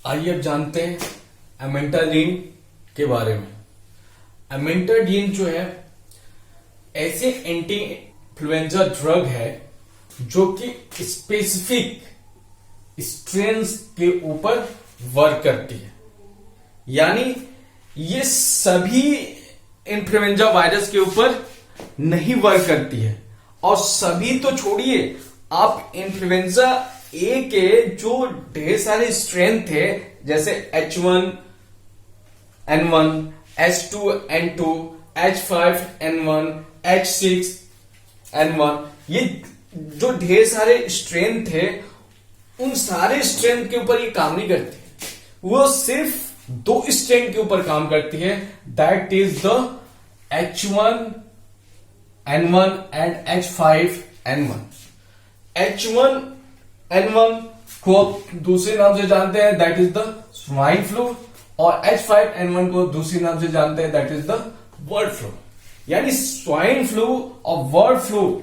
आइए अब जानते हैं एमेंटाडीन के बारे में। एमेंटाडीन जो है ऐसे एंटी इन्फ्लुएंजा ड्रग है जो कि स्पेसिफिक स्ट्रेन्स के ऊपर वर्क करती है, यानी ये सभी इन्फ्लुएंजा वायरस के ऊपर नहीं वर्क करती है। और सभी तो छोड़िए, आप इन्फ्लुएंजा ए के जो ढेर सारे स्ट्रेन थे जैसे H1N1, H2N2, H5N1, H6N1, ये जो ढेर सारे स्ट्रेन थे उन सारे स्ट्रेन के ऊपर ये काम नहीं करती, वो सिर्फ दो स्ट्रेन के ऊपर काम करती है, that is the H1N1 and H5N1। H1N1 को दूसरे नाम से जानते हैं, that is the swine flu, और H5N1 को दूसरे नाम से जानते हैं, that is the bird flu. यानी स्वाइन फ्लू और बर्ड फ्लू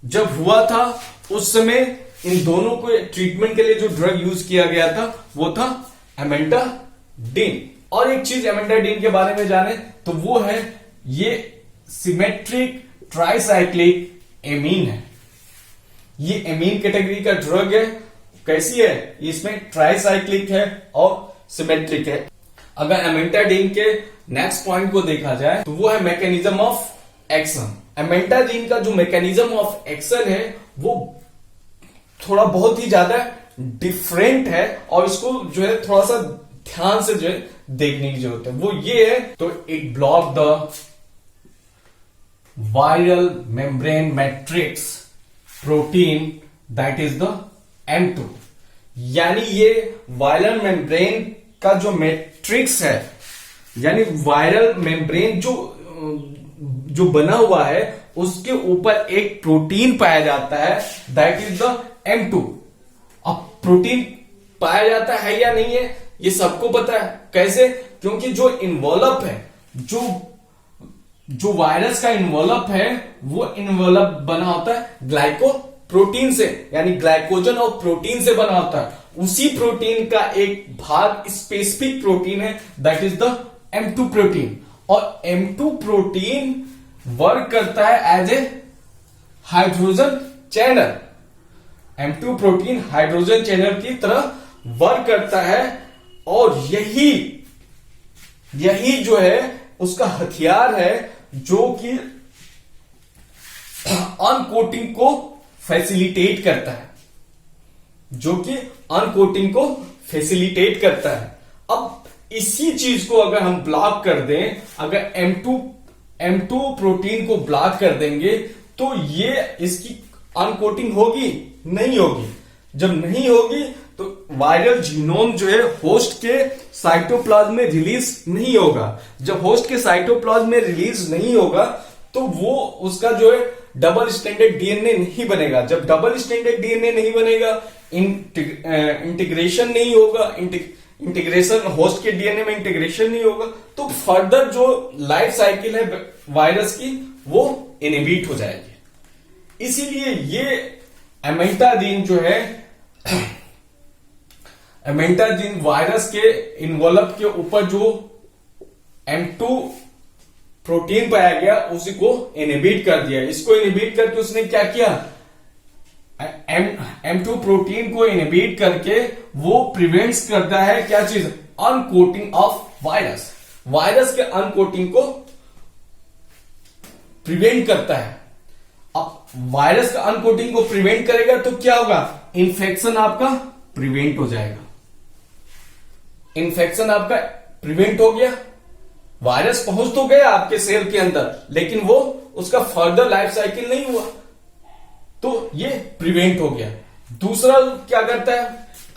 जब हुआ था उस समय इन दोनों को ट्रीटमेंट के लिए जो ड्रग यूज किया गया था वो था एमेंटाडीन। और एक चीज एमेंटाडीन के बारे में जाने तो वो है ये सिमेट्रिक ट्राइसाइक्लिक एमीन है। ये एमीन कैटेगरी का ड्रग है। कैसी है? इसमें ट्राइसाइक्लिक है और सिमेट्रिक है। अगर एमेंटाडीन के नेक्स्ट पॉइंट को देखा जाए तो वो है मैकेनिज्म ऑफ एक्शन। एमेंटाडीन का जो मैकेनिज्म ऑफ एक्शन है वो थोड़ा बहुत ही ज्यादा डिफरेंट है और इसको जो है थोड़ा सा ध्यान से जो है देखने की जरूरत है। वो ये है, तो it block the viral membrane matrix protein that is the M2। यानी ये वायरल मेम्ब्रेन का जो मैट्रिक्स है, यानी वायरल मेम्ब्रेन जो बना हुआ है उसके ऊपर एक प्रोटीन पाया जाता है, दैट इज द M2। अब प्रोटीन पाया जाता है या नहीं है ये सबको पता है। कैसे? क्योंकि जो इन्वॉल्व है, जो वायरस का इन्वॉल्व है वो इन्वॉल्व बना होता है ग्लाइकोप्रोटीन से, यानी ग्लाइकोजन और प्रोटीन से बना होता है। उसी प्रोटीन का एक भाग स्पेसिफिक प्रोटीन है, that is the M2 protein. और M2 प्रोटीन वर्क करता है as a hydrogen channel. M2 protein hydrogen channel की तरह वर्क करता है और यही जो है उसका हथियार है जो कि अनकोटिंग को फैसिलिटेट करता है, अब इसी चीज को अगर हम ब्लॉक कर दें, अगर M2 प्रोटीन को ब्लॉक कर देंगे तो ये इसकी अनकोटिंग होगी? नहीं होगी। जब नहीं होगी तो वायरल जीनोम जो है होस्ट के साइटोप्लाज्म में रिलीज नहीं होगा। जब होस्ट के साइटोप्लाज्म में रिलीज नहीं होगा तो वो उसका जो है डबल स्टैंडर्ड डीएनए नहीं बनेगा। जब डबल स्टैंडर्ड डीएनए नहीं बनेगा, इंटीग्रेशन नहीं होगा, इंटीग्रेशन होस्ट के डीएनए में इंटीग्रेशन नहीं होगा, तो फर्दर जो लाइफ साइकिल है वायरस की वो इनहिबिट हो जाएगी। इसीलिए ये एमेंटाडीन जो है, एमेंटाडीन वायरस के इन्वॉल्व के ऊपर जो M2 प्रोटीन पाया गया उसी को इनहिबिट कर दिया। इसको इनहिबिट करके उसने क्या किया? M2 प्रोटीन को इनहिबिट करके वो प्रिवेंट्स करता है क्या चीज? Uncoating of virus. वायरस के अनकोटिंग को प्रिवेंट करता है। अब वायरस का अनकोटिंग को प्रिवेंट करेगा तो क्या होगा? इन्फेक्शन आपका प्रिवेंट हो जाएगा। इन्फेक्शन आपका प्रिवेंट हो गया, वायरस पहुंच तो गया आपके सेल के अंदर लेकिन वो उसका फर्दर लाइफ साइकिल नहीं हुआ, तो ये प्रिवेंट हो गया। दूसरा क्या करता है?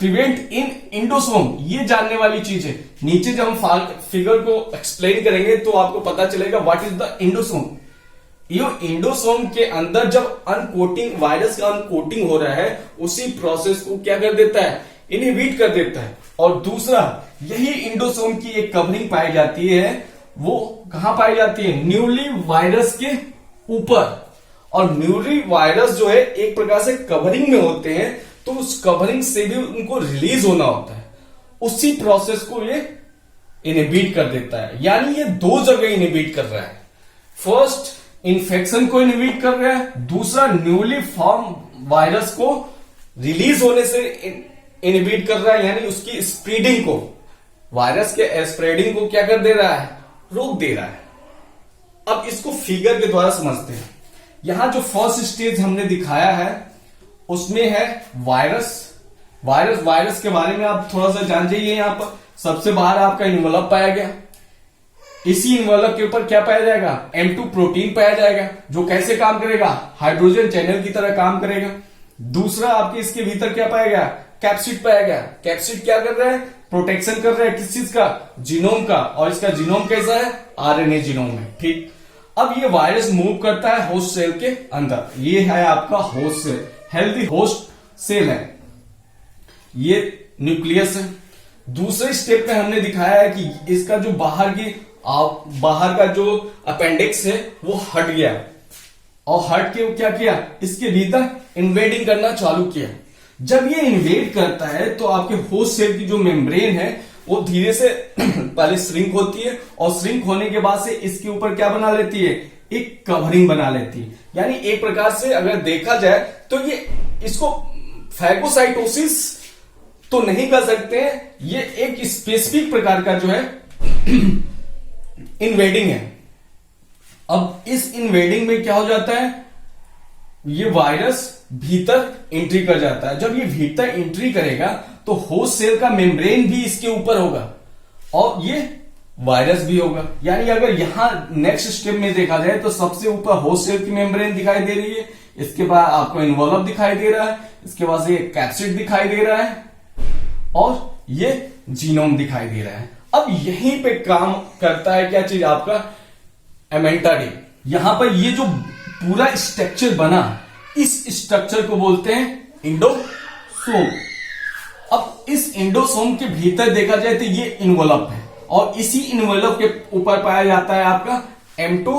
प्रिवेंट इन इंडोसोम। ये जानने वाली चीज है, नीचे जब हम फिगर को एक्सप्लेन करेंगे तो आपको पता चलेगा व्हाट इज द इंडोसोम। ये इंडोसोम के अंदर जब अनकोटिंग, वायरस का अनकोटिंग हो रहा है, उसी प्रोसेस को क्या कर देता है? इनहिबिट कर देता है। और दूसरा, यही इंडोसोम की एक कवरिंग पाई जाती है, वो कहां पाई जाती है? न्यूली वायरस के ऊपर। और न्यूली वायरस जो है एक प्रकार से कवरिंग में होते हैं, तो उस कवरिंग से भी उनको रिलीज होना होता है। उसी प्रोसेस को ये इनहिबिट कर देता है। यानी ये दो जगह इनहिबिट कर रहा है। फर्स्ट इन्फेक्शन को इनहिबिट कर रहा है, दूसरा न्यूली फॉर्म वायरस को रिलीज होने से इनहिबिट कर रहा है, यानी उसकी स्प्रेडिंग को, वायरस के स्प्रेडिंग को क्या कर दे रहा है, रोक दे रहा है। अब इसको फिगर के द्वारा समझते हैं। यहां जो फर्स्ट स्टेज हमने दिखाया है उसमें है वायरस। वायरस के बारे में आप थोड़ा सा जान जाइए। यहां पर सबसे बाहर आपका इन्वेलप पाया गया, इसी इन्वेलप के ऊपर क्या पाया जाएगा, M2 प्रोटीन पाया जाएगा, जो कैसे काम करेगा, हाइड्रोजन चैनल की तरह काम करेगा। दूसरा आपके इसके भीतर क्या पाया गया, कैप्सिड पाया गया। कैप्सिड क्या कर रहा है, प्रोटेक्शन कर रहा है किस चीज का, जीनोम का, और इसका जीनोम कैसा है, RNA जीनोम है। ठीक, अब ये वायरस मूव करता है होस्ट सेल के अंदर। ये है आपका host cell, healthy host cell है, ये न्यूक्लियस है। दूसरे स्टेप में हमने दिखाया है कि इसका जो बाहर का जो अपेंडिक्स है वो हट गया, और हट के क्या किया, इसके भीतर इन्वेडिंग करना चालू किया। जब ये इन्वेड करता है तो आपके होस्ट सेल की जो मेम्ब्रेन है वो धीरे से पहले श्रिंक होती है, और श्रिंक होने के बाद से इसके ऊपर क्या बना लेती है, एक कवरिंग बना लेती है। यानी एक प्रकार से अगर देखा जाए तो ये इसको फैगोसाइटोसिस तो नहीं कर सकते हैं, ये एक स्पेसिफिक प्रकार का जो है इन्वेडिंग है। अब इस इन्वेडिंग में क्या हो जाता है, ये वायरस भीतर एंट्री कर जाता है। जब ये भीतर एंट्री करेगा तो होस्ट सेल का मेम्ब्रेन भी इसके ऊपर होगा, और ये वायरस भी होगा। यानी अगर यहां नेक्स्ट स्टेप में देखा जाए तो सबसे ऊपर होस्ट सेल की मेम्ब्रेन दिखाई दे रही है, इसके बाद आपको इन्वॉल्व दिखाई दे रहा है, इसके बाद से कैप्सिड दिखाई दे रहा है, और ये जीनोम दिखाई दे रहा है। अब यहीं पे काम करता है क्या चीज, आपका एमेंटाडी। यहां पर ये जो पूरा स्ट्रक्चर बना, इस स्ट्रक्चर को बोलते हैं इंडोसोम। अब इस इंडोसोम के भीतर देखा जाए तो ये इन्वेलप है, और इसी इन्वेलप के ऊपर पाया जाता है आपका M2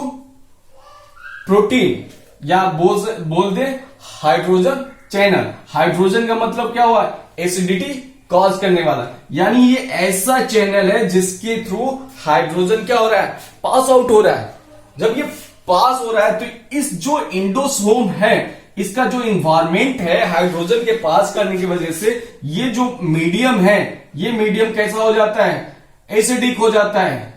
प्रोटीन, या बोल दे हाइड्रोजन चैनल। हाइड्रोजन का मतलब क्या हुआ, एसिडिटी कॉज करने वाला। यानी ये ऐसा चैनल है जिसके थ्रू हाइड्रोजन क्या हो रहा है, पास आउट हो रहा है। जब ये पास हो रहा है तो इस जो इंडोसोम है, इसका जो इन्वायरमेंट है, हाइड्रोजन के पास करने की वजह से ये जो मीडियम है, ये मीडियम कैसा हो जाता है, एसिडिक हो जाता है।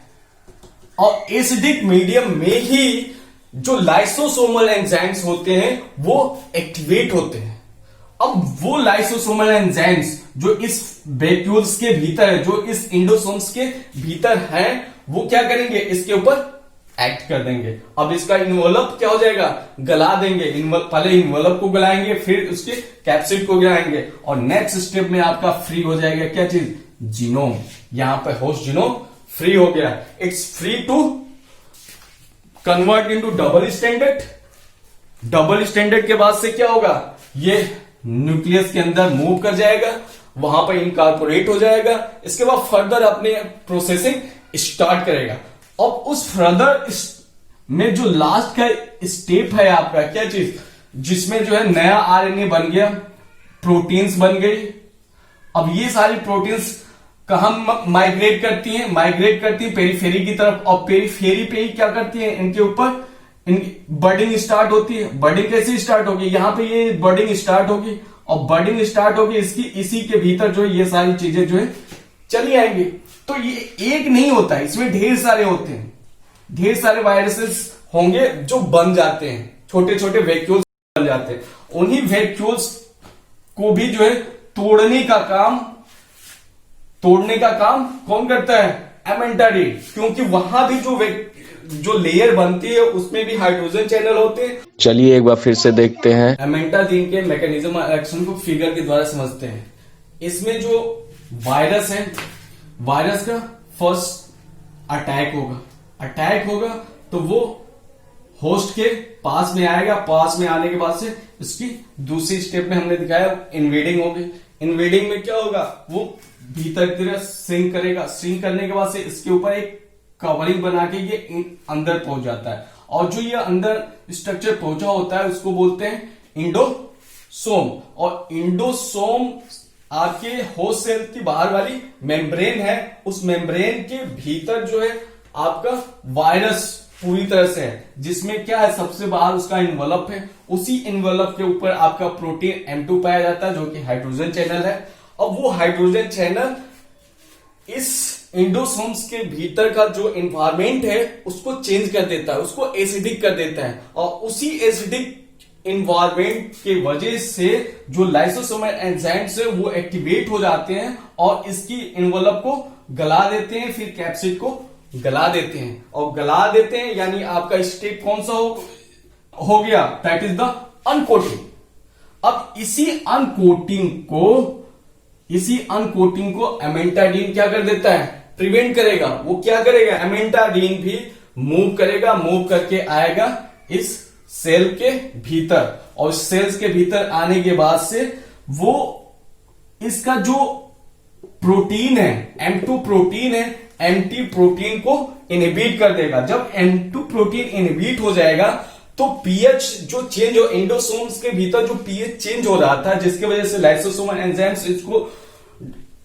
और एसिडिक मीडियम में ही जो लाइसोसोमल एंजाइम्स होते हैं वो एक्टिवेट होते हैं। अब वो लाइसोसोमल एंजाइम्स जो इस वैक्यूल्स के भीतर है, जो इस इंडोसोम्स के भीतर हैं, वो क्या करेंगे, इसके ऊपर एक्ट कर देंगे। अब इसका इन्वेलप क्या हो जाएगा, गला देंगे। पहले इन्वेलप को गलाएंगे, फिर उसके कैप्सिड को गलाएंगे, और नेक्स्ट स्टेप में आपका फ्री हो जाएगा क्या चीज, जीनोम। यहां पर होस्ट जीनोम फ्री हो गया, it's free to convert into double standard. Double standard के बाद से क्या होगा, ये न्यूक्लियस के अंदर मूव कर जाएगा, वहां पर इनकॉर्पोरेट हो जाएगा। इसके बाद फर्दर अपने प्रोसेसिंग स्टार्ट करेगा। अब उस फर्दर में जो लास्ट का स्टेप है आपका क्या चीज, जिसमें जो है नया RNA बन गया, प्रोटीन्स बन गई। अब ये सारी प्रोटीन्स कहां माइग्रेट करती हैं, माइग्रेट करती हैं पेरीफेरी की तरफ, और पेरीफेरी पे ही क्या करती हैं, इनके ऊपर बर्डिंग स्टार्ट होती है। बर्डिंग कैसे स्टार्ट होगी, यहां पे ये बर्डिंग स्टार्ट होगी, और बर्डिंग स्टार्ट होगी इसी के भीतर जो ये सारी चीजें जो है चली आएंगी। तो ये एक नहीं होता है, इसमें ढेर सारे होते हैं, ढेर सारे वायरसेस होंगे जो बन जाते हैं, छोटे छोटे वैक्यूल्स बन जाते हैं। उन्हीं वैक्यूल्स को भी जो है तोड़ने का काम कौन करता है, एमेंटाडी। क्योंकि वहां भी जो लेयर बनती है उसमें भी हाइड्रोजन चैनल होते हैं। चलिए एक बार फिर से देखते हैं एमेंटाजीन के मैकेनिज्म एक्शन को फिगर के द्वारा समझते हैं। इसमें जो वायरस है, वायरस का फर्स्ट अटैक होगा तो वो होस्ट के पास में आएगा। पास में आने के बाद से इसकी दूसरी स्टेप में हमने दिखाया इन्वेडिंग होगी। इन्वेडिंग में क्या होगा, वो भीतर की तरह श्रिंक करेगा। श्रिंक करने के बाद से इसके ऊपर एक कवरिंग बना के ये अंदर पहुंच जाता है, और जो ये अंदर स्ट्रक्चर पहुंचा होता है उसको बोलते हैं इंडोसोम। और इंडोसोम आपके होस्ट सेल की बाहर वाली मेम्ब्रेन है, उस मेम्ब्रेन के भीतर जो है आपका वायरस पूरी तरह से है, जिसमें क्या है सबसे बाहर उसका इन्वेलप है, उसी इन्वेलप के ऊपर आपका प्रोटीन M2 पाया जाता है जो कि हाइड्रोजन चैनल है। अब वो हाइड्रोजन चैनल इस इंडोसोम्स के भीतर का जो इन्वायरमेंट है उसको चेंज कर देता है, उसको एसिडिक कर देता है, और उसी एसिडिक इन्वायरमेंट के वजह से जो लाइसोसोमल एंजाइम्स है वो एक्टिवेट हो जाते हैं और इसकी इन्वेलप को गला देते हैं, फिर कैप्सिड को गला देते हैं, और गला देते हैं यानी आपका स्टेप कौन सा हो गया, दैट इज द अनकोटिंग। अब इसी अनकोटिंग को एमेंटाडीन क्या कर देता है, प्रिवेंट करेगा। वो क्या करेगा, एमेंटाडीन भी मूव करेगा, मूव करके आएगा इस सेल के भीतर, और सेल्स के भीतर आने के बाद से वो इसका जो प्रोटीन है M2 प्रोटीन है, MT प्रोटीन को इनहिबिट कर देगा। जब M2 प्रोटीन इनहिबिट हो जाएगा तो पीएच जो चेंज हो, इंडोसोम्स के भीतर जो पीएच चेंज हो रहा था जिसकी वजह से लाइसोसोमल एंजाइम्स इसको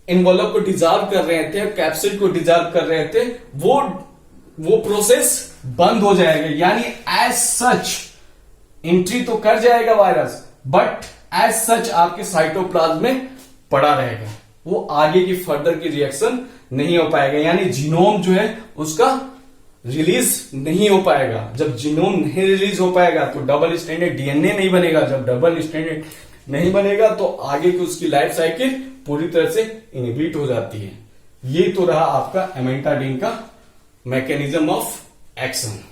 इन्वॉल्व को डिजॉल्व कर रहे थे, कैप्सिड को डिजॉल्व कर रहे थे, वो प्रोसेस बंद हो जाएगा। यानी एज सच एंट्री तो कर जाएगा वायरस, बट एज सच आपके साइटोप्लाज्म में पड़ा रहेगा, वो आगे की फर्दर की रिएक्शन नहीं हो पाएगा, यानी जीनोम जो है उसका रिलीज नहीं हो पाएगा। जब जीनोम नहीं रिलीज हो पाएगा तो डबल स्ट्रैंडेड डीएनए नहीं बनेगा, जब डबल स्ट्रैंडेड नहीं बनेगा तो आगे की उसकी लाइफ साइकिल पूरी तरह से इनहिबिट हो जाती है। ये तो रहा आपका एमेंटाडीन का मैकेनिज्म ऑफ एक्शन।